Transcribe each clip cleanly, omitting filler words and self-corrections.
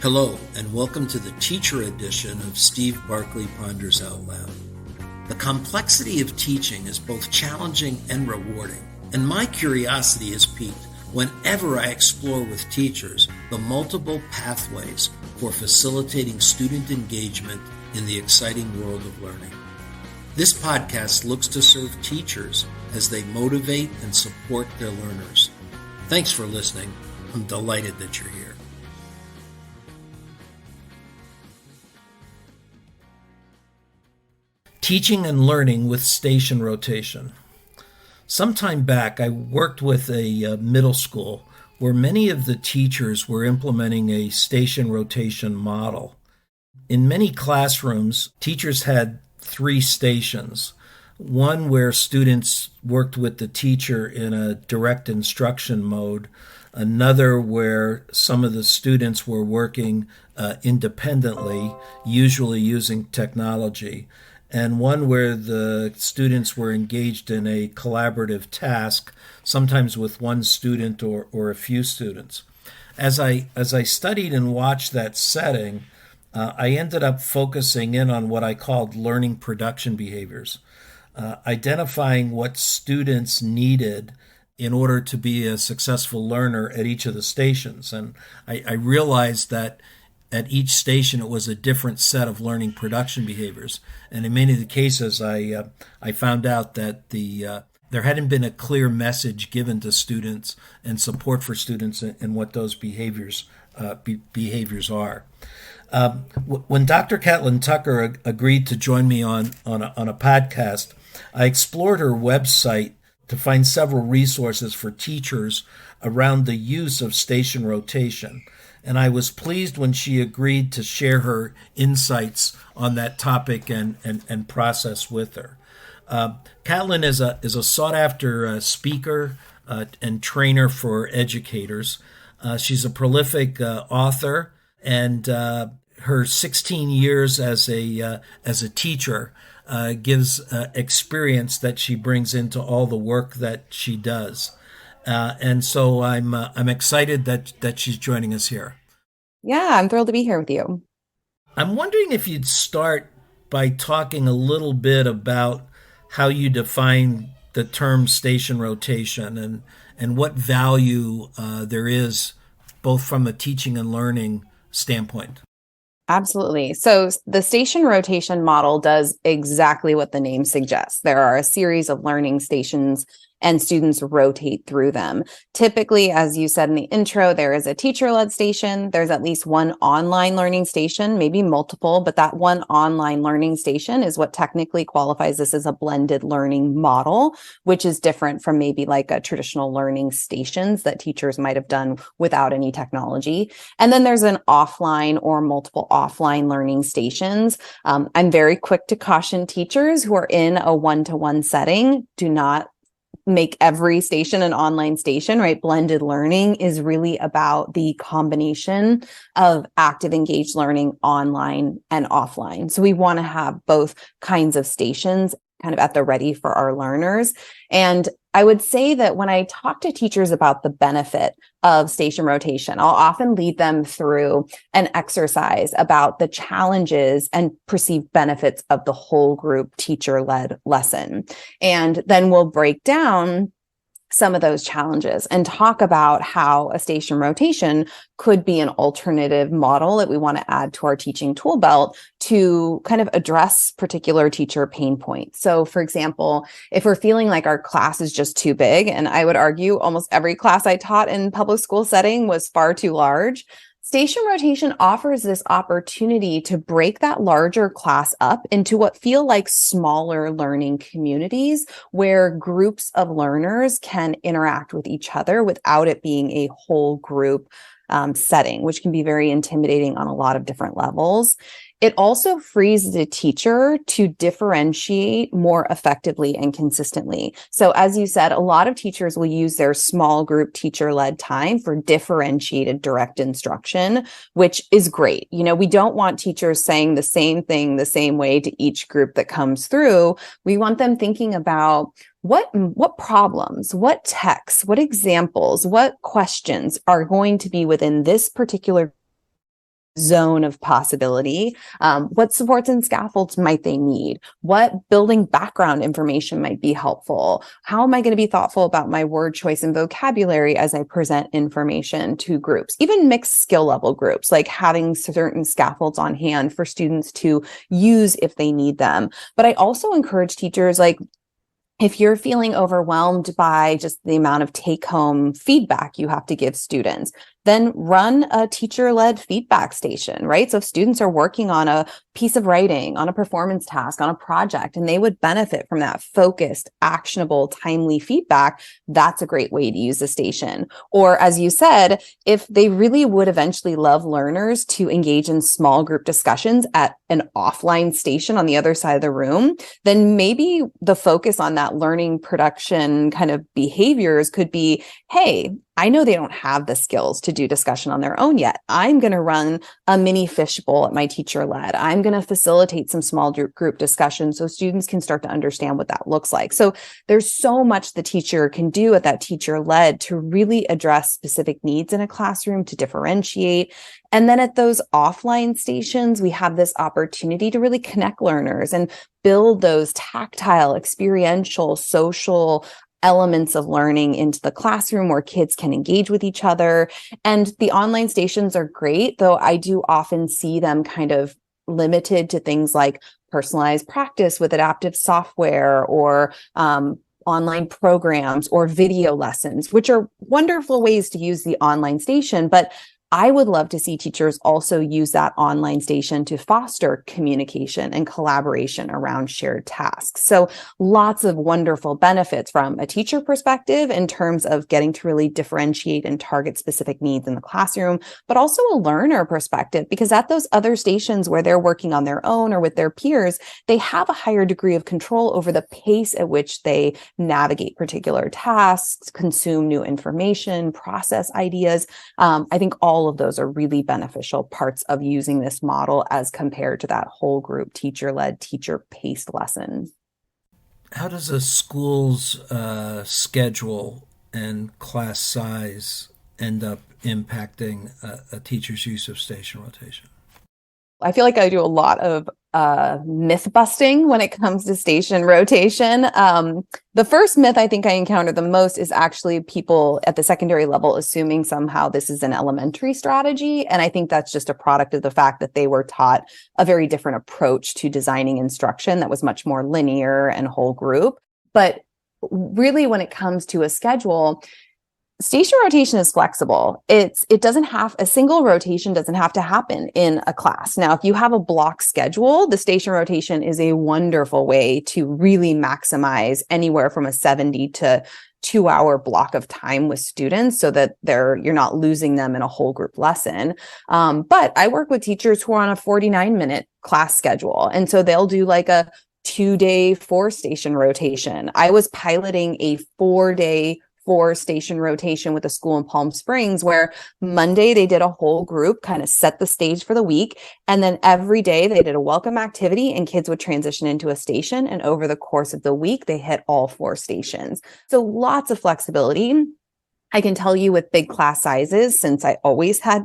Hello, and welcome to the teacher edition of Steve Barkley Ponders Out Loud. The complexity of teaching is both challenging and rewarding, and my curiosity is piqued whenever I explore with teachers the multiple pathways for facilitating student engagement in the exciting world of learning. This podcast looks to serve teachers as they motivate and support their learners. Thanks for listening. I'm delighted that you're here. Teaching and learning with station rotation. Some time back, I worked with a middle school where many of the teachers were implementing a station rotation model. In many classrooms, teachers had 3 stations. One where students worked with the teacher in a direct instruction mode, another where some of the students were working independently, usually using technology, and one where the students were engaged in a collaborative task, sometimes with one student or a few students. As I studied and watched that setting, I ended up focusing in on what I called learning production behaviors, identifying what students needed in order to be a successful learner at each of the stations. And I realized that at each station, it was a different set of learning production behaviors. And in many of the cases, I found out that there hadn't been a clear message given to students and support for students in what those behaviors are. When Dr. Catlin Tucker agreed to join me on a podcast, I explored her website to find several resources for teachers around the use of station rotation. And I was pleased when she agreed to share her insights on that topic and process with her. Catlin is a sought-after speaker and trainer for educators. She's a prolific author, and her 16 years as a teacher gives experience that she brings into all the work that she does. And so I'm excited that she's joining us here. Yeah, I'm thrilled to be here with you. I'm wondering if you'd start by talking a little bit about how you define the term station rotation and what value there is both from a teaching and learning standpoint. Absolutely. So the station rotation model does exactly what the name suggests. There are a series of learning stations and students rotate through them. Typically, as you said in the intro, there is a teacher-led station. There's at least one online learning station, maybe multiple, but that one online learning station is what technically qualifies this as a blended learning model, which is different from maybe like a traditional learning stations that teachers might have done without any technology. And then there's an offline or multiple offline learning stations. I'm very quick to caution teachers who are in a one-to-one setting, do not make every station an online station, right? Blended learning is really about the combination of active engaged learning online and offline. So we want to have both kinds of stations kind of at the ready for our learners. And I would say that when I talk to teachers about the benefit of station rotation, I'll often lead them through an exercise about the challenges and perceived benefits of the whole group teacher-led lesson. And then we'll break down some of those challenges and talk about how a station rotation could be an alternative model that we want to add to our teaching tool belt to kind of address particular teacher pain points. So for example, if we're feeling like our class is just too big, and I would argue almost every class I taught in public school setting was far too large, station rotation offers this opportunity to break that larger class up into what feel like smaller learning communities where groups of learners can interact with each other without it being a whole group setting, which can be very intimidating on a lot of different levels. It also frees the teacher to differentiate more effectively and consistently. So as you said, a lot of teachers will use their small group teacher-led time for differentiated direct instruction, which is great. You know, we don't want teachers saying the same thing the same way to each group that comes through. We want them thinking about what problems, what texts, what examples, what questions are going to be within this particular zone of possibility. What supports and scaffolds might they need? What building background information might be helpful? How am I going to be thoughtful about my word choice and vocabulary as I present information to groups? Even mixed skill level groups, like having certain scaffolds on hand for students to use if they need them. But I also encourage teachers, like, if you're feeling overwhelmed by just the amount of take-home feedback you have to give students, then run a teacher-led feedback station, right? So if students are working on a piece of writing, on a performance task, on a project, and they would benefit from that focused, actionable, timely feedback, that's a great way to use the station. Or as you said, if they really would eventually love learners to engage in small group discussions at an offline station on the other side of the room, then maybe the focus on that learning production kind of behaviors could be, hey, I know they don't have the skills to do discussion on their own yet. I'm going to run a mini fishbowl at my teacher led. I'm going to facilitate some small group discussion so students can start to understand what that looks like. So there's so much the teacher can do at that teacher led to really address specific needs in a classroom, to differentiate. And then at those offline stations, we have this opportunity to really connect learners and build those tactile, experiential, social elements of learning into the classroom where kids can engage with each other. And the online stations are great, though I do often see them kind of limited to things like personalized practice with adaptive software, or online programs, or video lessons, which are wonderful ways to use the online station. But I would love to see teachers also use that online station to foster communication and collaboration around shared tasks. So lots of wonderful benefits from a teacher perspective in terms of getting to really differentiate and target specific needs in the classroom, but also a learner perspective, because at those other stations where they're working on their own or with their peers, they have a higher degree of control over the pace at which they navigate particular tasks, consume new information, process ideas. I think all of those are really beneficial parts of using this model as compared to that whole group teacher-led, teacher-paced lesson. How does a school's schedule and class size end up impacting a teacher's use of station rotation? I feel like I do a lot of myth busting when it comes to station rotation. The first myth I think I encounter the most is actually people at the secondary level assuming somehow this is an elementary strategy. And I think that's just a product of the fact that they were taught a very different approach to designing instruction that was much more linear and whole group. But really, when it comes to a schedule, station rotation is flexible. A single rotation doesn't have to happen in a class. Now, if you have a block schedule, the station rotation is a wonderful way to really maximize anywhere from a 70 to 2-hour block of time with students so that you're not losing them in a whole group lesson. But I work with teachers who are on a 49-minute class schedule. And so they'll do like a 2-day 4-station rotation. I was piloting a 4-day 4-station rotation with a school in Palm Springs, where Monday they did a whole group, kind of set the stage for the week. And then every day they did a welcome activity and kids would transition into a station. And over the course of the week, they hit all 4 stations. So lots of flexibility. I can tell you with big class sizes, since I always had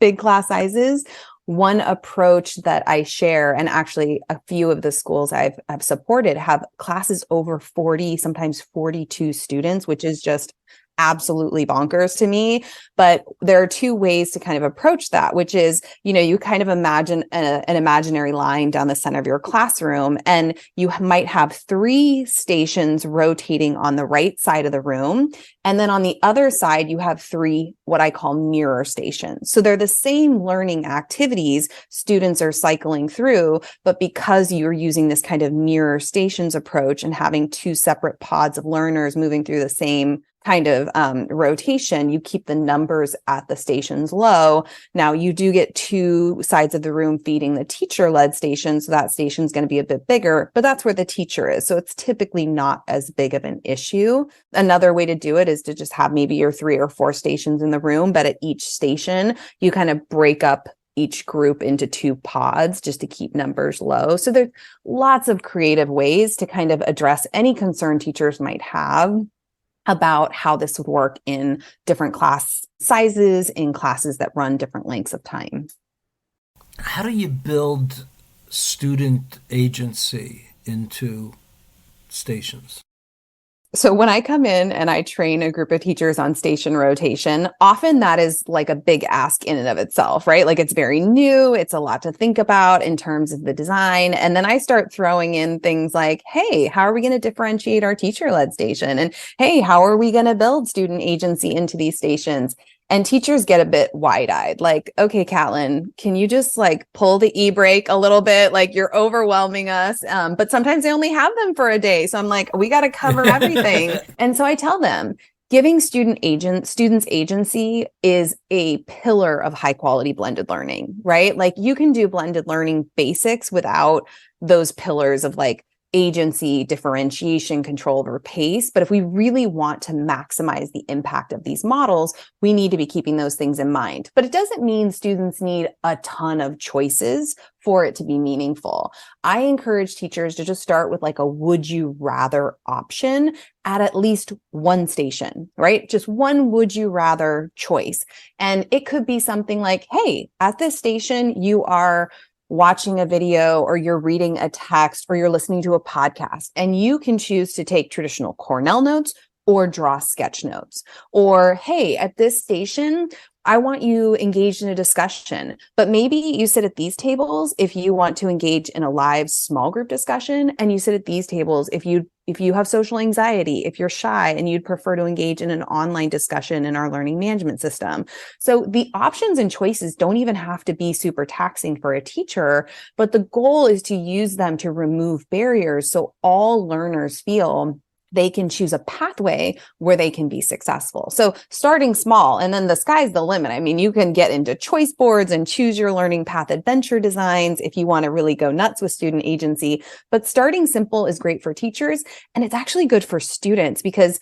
big class sizes, one approach that I share, and actually a few of the schools I've supported have classes over 40, sometimes 42 students, which is just absolutely bonkers to me. But there are 2 ways to kind of approach that, which is, you kind of imagine an imaginary line down the center of your classroom, and you might have 3 stations rotating on the right side of the room. And then on the other side, you have 3, what I call mirror stations. So they're the same learning activities students are cycling through, but because you're using this kind of mirror stations approach and having 2 separate pods of learners moving through the same kind of rotation, you keep the numbers at the stations low. Now, you do get 2 sides of the room feeding the teacher-led station, so that station's going to be a bit bigger, but that's where the teacher is. So it's typically not as big of an issue. Another way to do it is to just have maybe your 3 or 4 stations in the room, but at each station, you kind of break up each group into 2 pods just to keep numbers low. So there's lots of creative ways to kind of address any concern teachers might have about how this would work in different class sizes, in classes that run different lengths of time. How do you build student agency into stations? So when I come in and I train a group of teachers on station rotation, often that is like a big ask in and of itself, right? Like it's very new. It's a lot to think about in terms of the design. And then I start throwing in things like, hey, how are we going to differentiate our teacher-led station? And hey, how are we going to build student agency into these stations? And teachers get a bit wide-eyed, like, okay, Catlin, can you just like pull the e-brake a little bit? Like you're overwhelming us. But sometimes they only have them for a day. So I'm like, we got to cover everything. And so I tell them, giving students agency is a pillar of high quality blended learning, right? Like you can do blended learning basics without those pillars of like agency, differentiation, control over pace. But if we really want to maximize the impact of these models, we need to be keeping those things in mind. But it doesn't mean students need a ton of choices for it to be meaningful. I encourage teachers to just start with like a would you rather option at least one station, right? Just one would you rather choice. And it could be something like, hey, at this station, you are watching a video or you're reading a text or you're listening to a podcast, and you can choose to take traditional Cornell notes or draw sketch notes. Or, hey, at this station, I want you engaged in a discussion, but maybe you sit at these tables if you want to engage in a live small group discussion, and you sit at these tables if you have social anxiety, if you're shy and you'd prefer to engage in an online discussion in our learning management system. So the options and choices don't even have to be super taxing for a teacher, but the goal is to use them to remove barriers so all learners feel they can choose a pathway where they can be successful. So starting small, and then the sky's the limit. I mean, you can get into choice boards and choose your learning path adventure designs if you want to really go nuts with student agency. But starting simple is great for teachers, and it's actually good for students because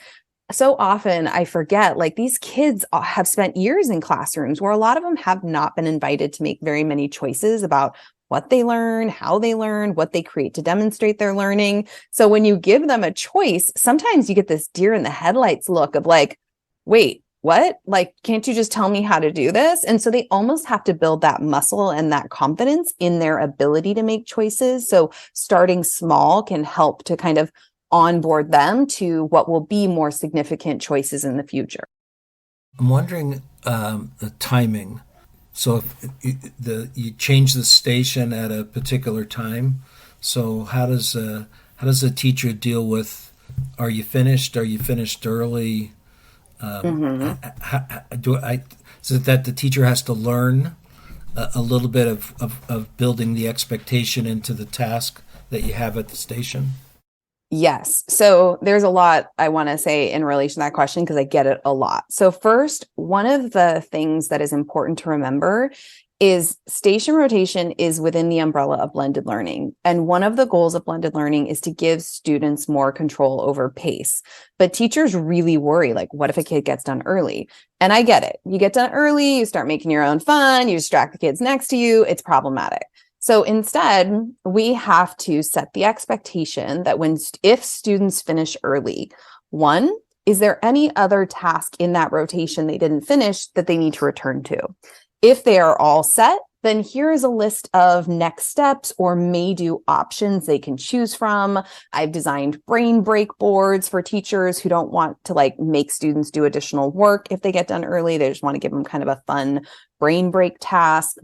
so often I forget, like these kids have spent years in classrooms where a lot of them have not been invited to make very many choices about what they learn, how they learn, what they create to demonstrate their learning. So when you give them a choice, sometimes you get this deer in the headlights look of like, wait, what? Like, can't you just tell me how to do this? And so they almost have to build that muscle and that confidence in their ability to make choices. So starting small can help to kind of onboard them to what will be more significant choices in the future. I'm wondering the timing. So if you change the station at a particular time, so how does a teacher deal with, are you finished? Are you finished early? Is it that the teacher has to learn a little bit of building the expectation into the task that you have at the station? Yes. So there's a lot I want to say in relation to that question because I get it a lot. So first, one of the things that is important to remember is station rotation is within the umbrella of blended learning. And one of the goals of blended learning is to give students more control over pace. But teachers really worry, like, what if a kid gets done early? And I get it. You get done early, you start making your own fun, you distract the kids next to you, it's problematic. So instead, we have to set the expectation that if students finish early, one, is there any other task in that rotation they didn't finish that they need to return to? If they are all set, then here is a list of next steps or may-do options they can choose from. I've designed brain break boards for teachers who don't want to like make students do additional work if they get done early. They just want to give them kind of a fun brain break task.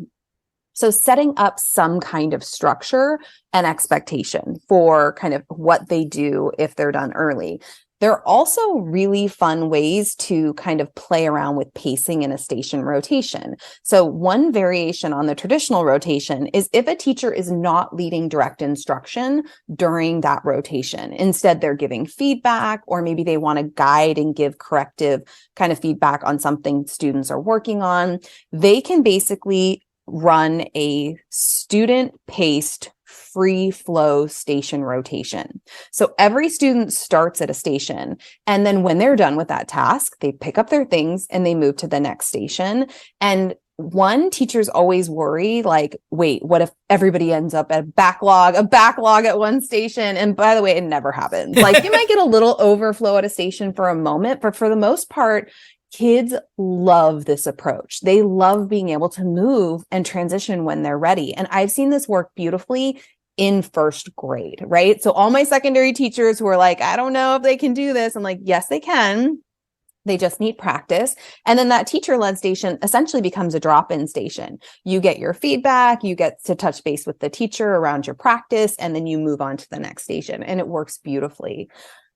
So setting up some kind of structure and expectation for kind of what they do if they're done early. There are also really fun ways to kind of play around with pacing in a station rotation. So one variation on the traditional rotation is if a teacher is not leading direct instruction during that rotation. Instead, they're giving feedback, or maybe they want to guide and give corrective kind of feedback on something students are working on. They can basically run a student-paced free flow station rotation. So every student starts at a station, and then when they're done with that task, they pick up their things and they move to the next station. And teachers always worry, like, wait, what if everybody ends up at a backlog at one station? And by the way, it never happens. Like you might get a little overflow at a station for a moment, but for the most part, Kids love this approach. They love being able to move and transition when they're ready. And I've seen this work beautifully in first grade, right? So all my secondary teachers who are like, I don't know if they can do this. I'm like, yes, they can. They just need practice. And then that teacher-led station essentially becomes a drop-in station. You get your feedback, you get to touch base with the teacher around your practice, and then you move on to the next station. And it works beautifully.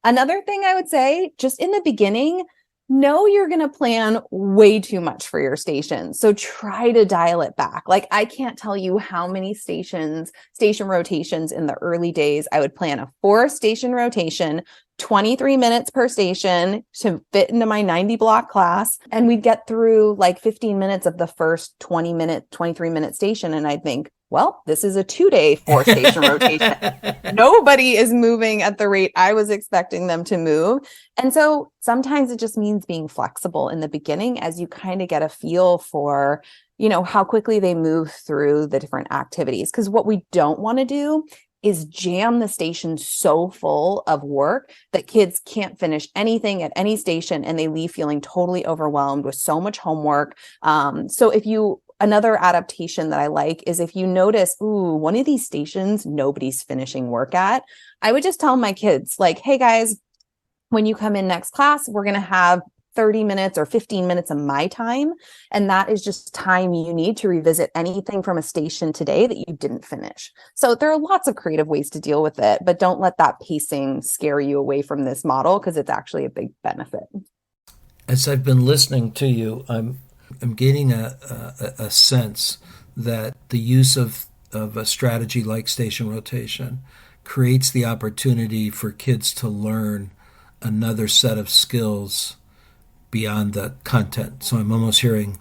Another thing I would say, just in the beginning, know you're going to plan way too much for your station. So try to dial it back. Like, I can't tell you how many station rotations in the early days. I would plan a 4-station rotation, 23 minutes per station to fit into my 90 block class. And we'd get through like 15 minutes of the first 23-minute station. And I'd think, well, this is a 2-day 4-station rotation. Nobody is moving at the rate I was expecting them to move. And so sometimes it just means being flexible in the beginning as you kind of get a feel for, how quickly they move through the different activities. Because what we don't want to do is jam the station so full of work that kids can't finish anything at any station and they leave feeling totally overwhelmed with so much homework. Another adaptation that I like is if you notice, one of these stations nobody's finishing work at, I would just tell my kids, like, hey guys, when you come in next class, we're going to have 30 minutes or 15 minutes of my time. And that is just time you need to revisit anything from a station today that you didn't finish. So there are lots of creative ways to deal with it, but don't let that pacing scare you away from this model because it's actually a big benefit. As I've been listening to you, I'm gaining a sense that the use of a strategy like station rotation creates the opportunity for kids to learn another set of skills beyond the content. So I'm almost hearing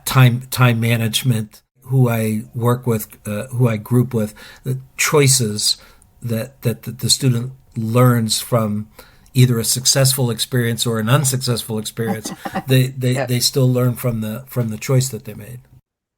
time management, who I work with, who I group with, the choices that the student learns from either a successful experience or an unsuccessful experience. They still learn from the choice that they made.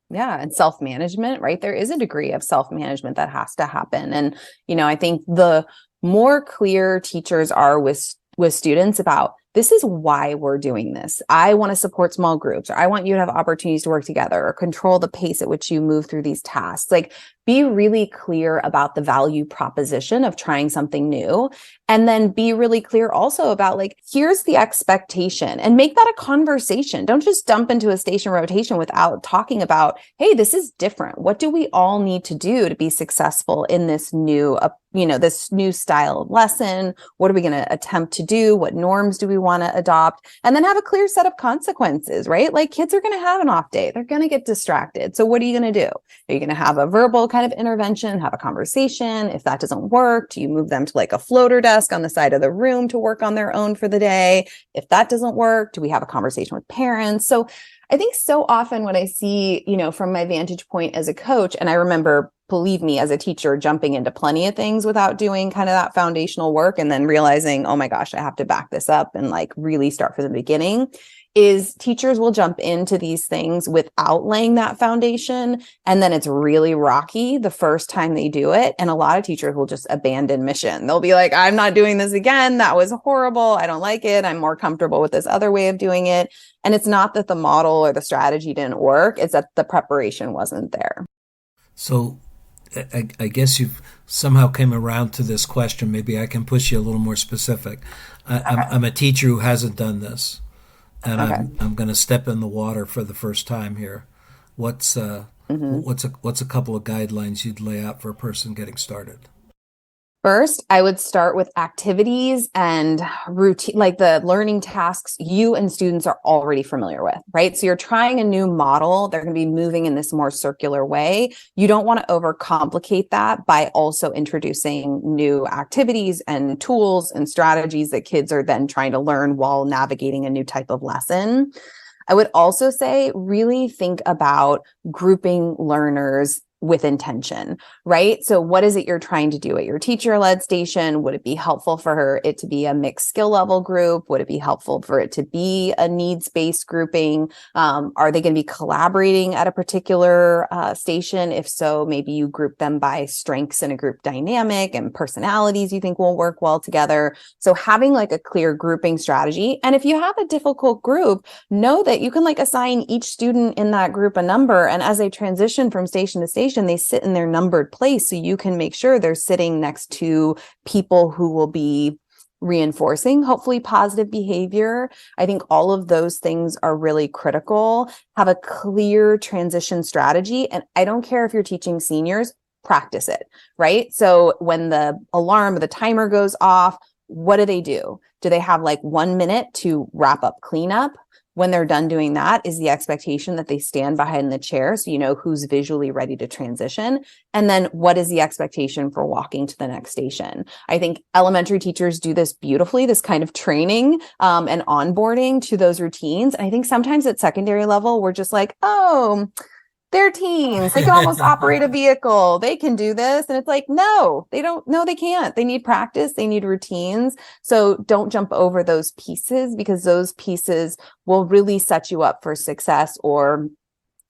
Yeah. And self-management, right? There is a degree of self-management that has to happen. And, I think the more clear teachers are with students about, this is why we're doing this. I want to support small groups, or I want you to have opportunities to work together, or control the pace at which you move through these tasks. Like, be really clear about the value proposition of trying something new. And then be really clear also about, like, here's the expectation, and make that a conversation. Don't just dump into a station rotation without talking about, hey, this is different. What do we all need to do to be successful in this new, this new style of lesson? What are we going to attempt to do? What norms do we want to adopt? And then have a clear set of consequences, right? Like, kids are going to have an off day. They're going to get distracted. So what are you going to do? Are you going to have a verbal kind of intervention, have a conversation? If that doesn't work, do you move them to like a floater desk on the side of the room to work on their own for the day? If that doesn't work, do we have a conversation with parents? So I think so often what I see, from my vantage point as a coach, and I remember, believe me, as a teacher, jumping into plenty of things without doing kind of that foundational work, and then realizing, oh my gosh, I have to back this up and like really start from the beginning, is teachers will jump into these things without laying that foundation. And then it's really rocky the first time they do it. And a lot of teachers will just abandon mission. They'll be like, I'm not doing this again. That was horrible. I don't like it. I'm more comfortable with this other way of doing it. And it's not that the model or the strategy didn't work. It's that the preparation wasn't there. So I guess you've somehow came around to this question. Maybe I can push you a little more specific. I'm a teacher who hasn't done this. And I'm going to step in the water for the first time here. What's a couple of guidelines you'd lay out for a person getting started? First, I would start with activities and routine, like the learning tasks you and students are already familiar with, right? So you're trying a new model. They're going to be moving in this more circular way. You don't want to overcomplicate that by also introducing new activities and tools and strategies that kids are then trying to learn while navigating a new type of lesson. I would also say, really think about grouping learners with intention, right? So what is it you're trying to do at your teacher-led station? Would it be helpful for it to be a mixed skill level group? Would it be helpful for it to be a needs-based grouping? Are they going to be collaborating at a particular station? If so, maybe you group them by strengths in a group dynamic and personalities you think will work well together. So having like a clear grouping strategy. And if you have a difficult group, know that you can like assign each student in that group a number. And as they transition from station to station, they sit in their numbered place. So you can make sure they're sitting next to people who will be reinforcing, hopefully, positive behavior. I think all of those things are really critical. Have a clear transition strategy. And I don't care if you're teaching seniors, practice it, right? So when the alarm or the timer goes off, what do? Do they have like 1 minute to wrap up cleanup? When they're done doing that, is the expectation that they stand behind the chair so you know who's visually ready to transition? And then what is the expectation for walking to the next station? I think elementary teachers do this beautifully, this kind of training and onboarding to those routines. And I think sometimes at secondary level, we're just like, oh, they're teens. They can almost operate a vehicle. They can do this. And it's like, no, they don't. No, they can't. They need practice. They need routines. So don't jump over those pieces, because those pieces will really set you up for success or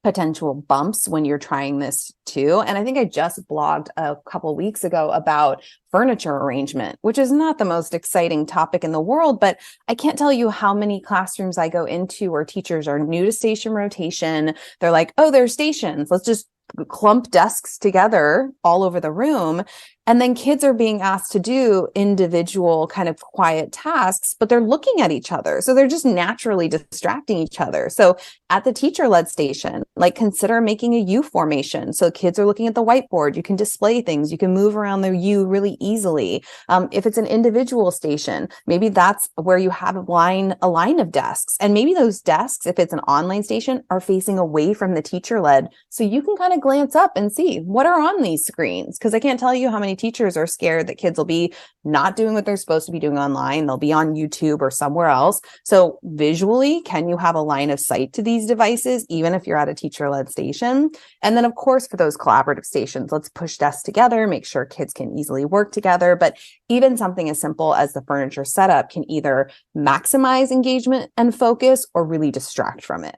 potential bumps when you're trying this too. And I think I just blogged a couple weeks ago about furniture arrangement, which is not the most exciting topic in the world, but I can't tell you how many classrooms I go into where teachers are new to station rotation. They're like, oh, there's stations. Let's just clump desks together all over the room. And then kids are being asked to do individual kind of quiet tasks, but they're looking at each other. So they're just naturally distracting each other. So at the teacher-led station, like consider making a U formation. So kids are looking at the whiteboard. You can display things. You can move around the U really easily. If it's an individual station, maybe that's where you have a line of desks. And maybe those desks, if it's an online station, are facing away from the teacher-led. So you can kind of glance up and see what are on these screens. Because I can't tell you how many teachers are scared that kids will be not doing what they're supposed to be doing online. They'll be on YouTube or somewhere else. So visually, can you have a line of sight to these devices, even if you're at a teacher-led station? And then, of course, for those collaborative stations, let's push desks together, make sure kids can easily work together. But even something as simple as the furniture setup can either maximize engagement and focus or really distract from it.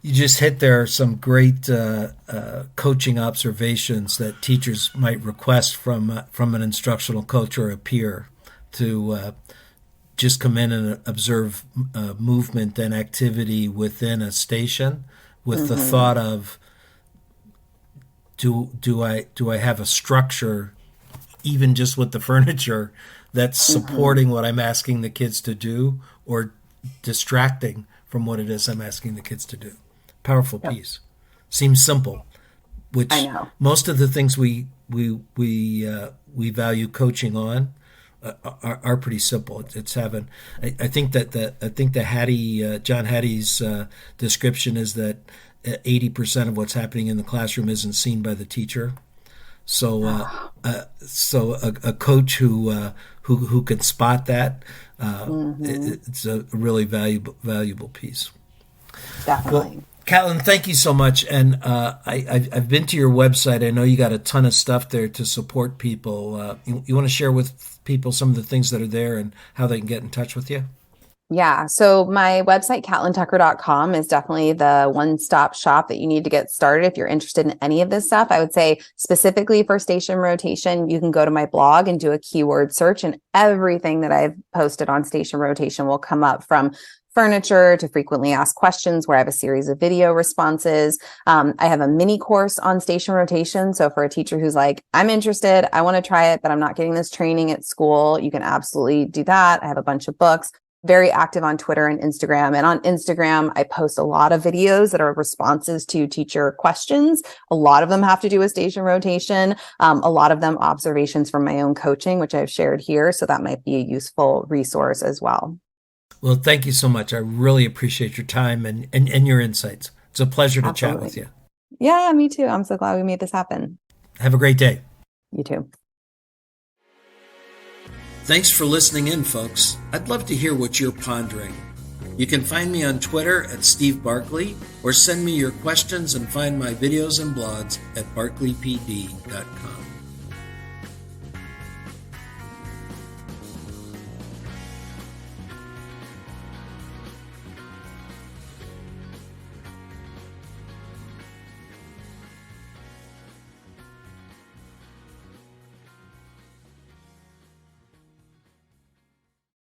You just hit there some great coaching observations that teachers might request from an instructional coach or a peer to just come in and observe movement and activity within a station with the thought of, do I have a structure, even just with the furniture, that's supporting what I'm asking the kids to do or distracting from what it is I'm asking the kids to do. Powerful piece. Seems simple, which most of the things we value coaching on are pretty simple. It's having. I think the Hattie John Hattie's description is that 80% of what's happening in the classroom isn't seen by the teacher. So a coach who can spot that, it's a really valuable piece. Definitely. Well, Catlin, thank you so much. And I've been to your website. I know you got a ton of stuff there to support people. You want to share with people some of the things that are there and how they can get in touch with you? Yeah. So my website, catlintucker.com, is definitely the one-stop shop that you need to get started if you're interested in any of this stuff. I would say specifically for station rotation, you can go to my blog and do a keyword search, and everything that I've posted on station rotation will come up, from furniture to frequently asked questions, where I have a series of video responses. I have a mini course on station rotation. So for a teacher who's like, I'm interested, I want to try it, but I'm not getting this training at school, you can absolutely do that. I have a bunch of books. Very active on Twitter and Instagram. And on Instagram, I post a lot of videos that are responses to teacher questions. A lot of them have to do with station rotation. A lot of them observations from my own coaching, which I've shared here. So that might be a useful resource as well. Well, thank you so much. I really appreciate your time and your insights. It's a pleasure to chat with you. Yeah, me too. I'm so glad we made this happen. Have a great day. You too. Thanks for listening in, folks. I'd love to hear what you're pondering. You can find me on Twitter at Steve Barkley, or send me your questions and find my videos and blogs at barkleypd.com.